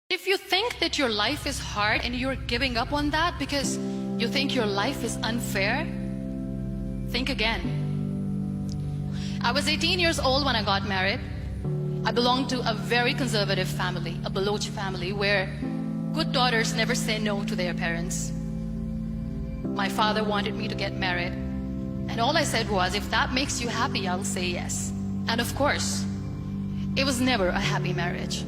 If you think that your life is hard and you're giving up on that because you think your life is unfair, think again. I was 18 years old when I got married. I belonged to a very conservative family, a Baloch family, where good daughters never say no to their parents. My father wanted me to get married, and all I said was, if that makes you happy, I'll say yes. And of course, it was never a happy marriage.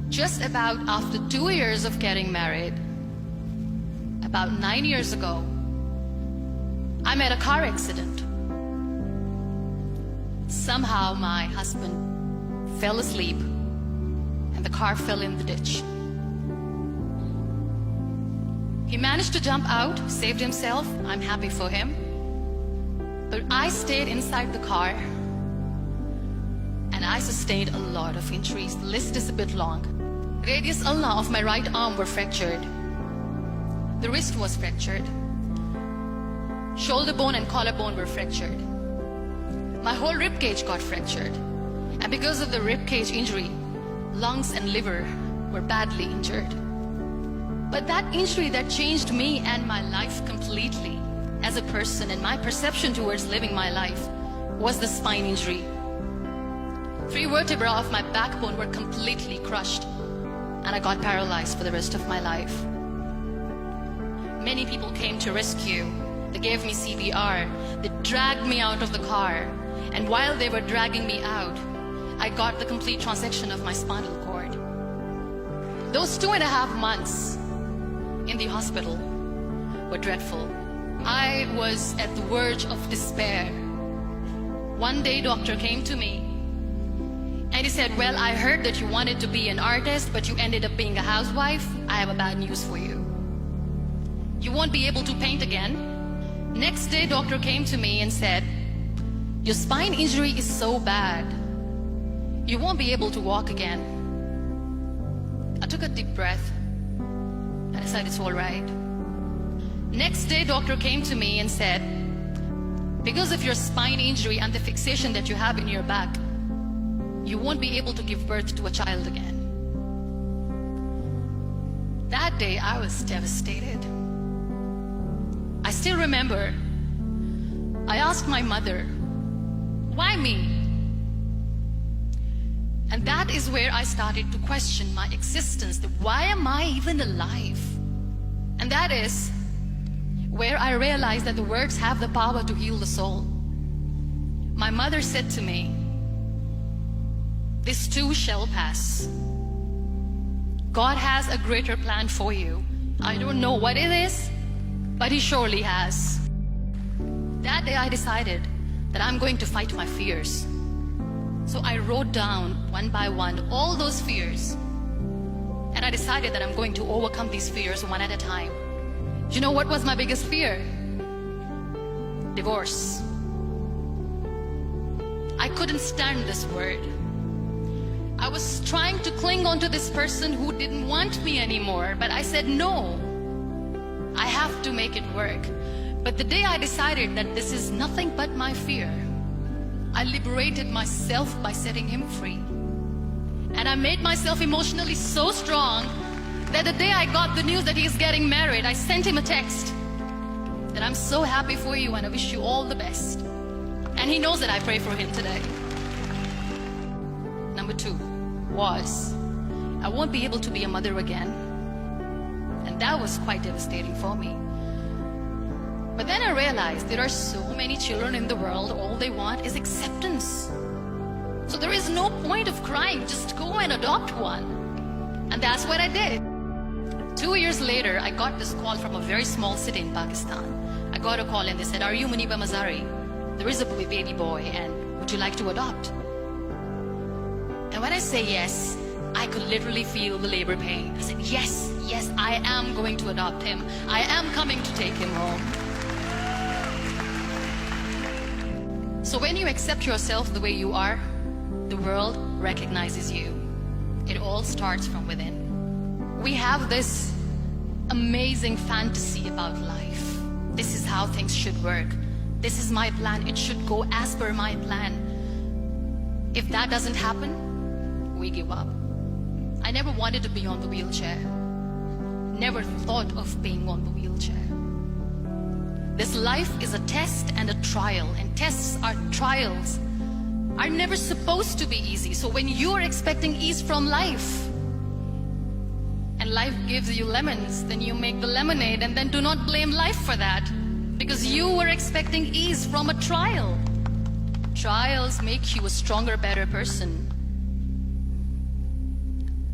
Just about after 2 years of getting married, about 9 years ago, I met a car accident. Somehow my husband fell asleep and the car fell in the ditch. He managed to jump out, saved himself. I'm happy for him. But I stayed inside the car and I sustained a lot of injuries. The list is a bit long. Radius ulna of my right arm were fractured. The wrist was fractured. Shoulder bone and collarbone were fractured. My whole rib cage got fractured. And because of the rib cage injury, lungs and liver were badly injured. But that injury that changed me and my life completely as a person and my perception towards living my life was the spine injury. 3 vertebrae of my backbone were completely crushed, and I got paralyzed for the rest of my life. Many people came to rescue. They gave me CPR. They dragged me out of the car. And while they were dragging me out, I got the complete transection of my spinal cord. Those 2.5 months in the hospital were dreadful. I was at the verge of despair. One day, doctor came to me and he said, well, I heard that you wanted to be an artist, but you ended up being a housewife. I have a bad news for you. You won't be able to paint again. Next day, doctor came to me and said, your spine injury is so bad, you won't be able to walk again. I took a deep breath and I said, it's all right. Next day, doctor came to me and said, because of your spine injury and the fixation that you have in your back, you won't be able to give birth to a child again. That day, I was devastated. I still remember, I asked my mother, why me? And that is where I started to question my existence. Why am I even alive? And that is where I realized that the words have the power to heal the soul. My mother said to me, this too shall pass. God has a greater plan for you. I don't know what it is, but He surely has. That day I decided that I'm going to fight my fears. So I wrote down one by one all those fears. And I decided that I'm going to overcome these fears one at a time. You know what was my biggest fear? Divorce. I couldn't stand this word. I was trying to cling on to this person who didn't want me anymore, but I said no. I have to make it work. But the day I decided that this is nothing but my fear, I liberated myself by setting him free. And I made myself emotionally so strong that the day I got the news that he's getting married, I sent him a text that I'm so happy for you and I wish you all the best. And he knows that I pray for him today. Number 2 was, I won't be able to be a mother again. And that was quite devastating for me. But then I realized there are so many children in the world, all they want is acceptance. So there is no point of crying, just go and adopt one. And that's what I did. 2 years later, I got this call from a very small city in Pakistan. I got a call and they said, are you Muniba Mazari? There is a baby boy and would you like to adopt? And when I say yes, I could literally feel the labor pain. I said, yes, yes, I am going to adopt him. I am coming to take him home. So when you accept yourself the way you are, the world recognizes you. It all starts from within. We have this amazing fantasy about life. This is how things should work. This is my plan. It should go as per my plan. If that doesn't happen, we give up. I never wanted to be on the wheelchair. Never thought of being on the wheelchair. This life is a test and a trial, and tests are trials are never supposed to be easy. So when you are expecting ease from life, and life gives you lemons, then you make the lemonade, and then do not blame life for that, because you were expecting ease from a trial. Trials make you a stronger, better person.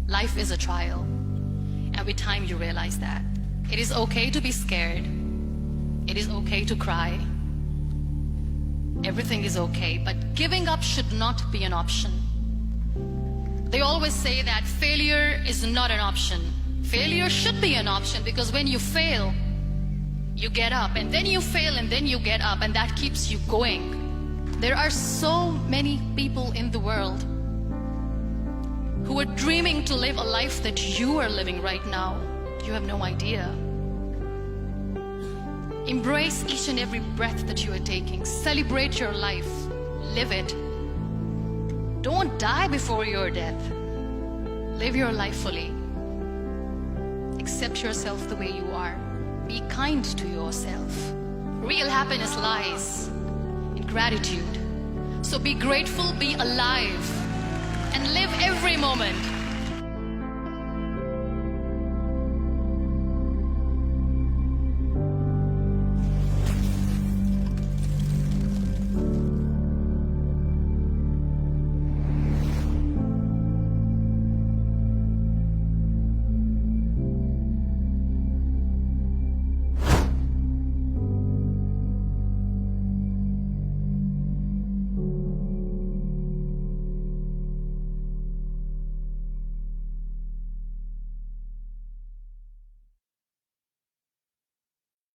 Life is a trial, and with time you realize that. It is okay to be scared. It is okay to cry. Everything is okay, but giving up should not be an option. They always say that failure is not an option. Failure should be an option, because when you fail, you get up, and then you fail, and then you get up, and that keeps you going. There are so many people in the world who are dreaming to live a life that you are living right now. You have no idea. Embrace each and every breath that you are taking. Celebrate your life. Live it. Don't die before your death. Live your life fully. Accept yourself the way you are. Be kind to yourself. Real happiness lies in gratitude. So be grateful, be alive, and live every moment.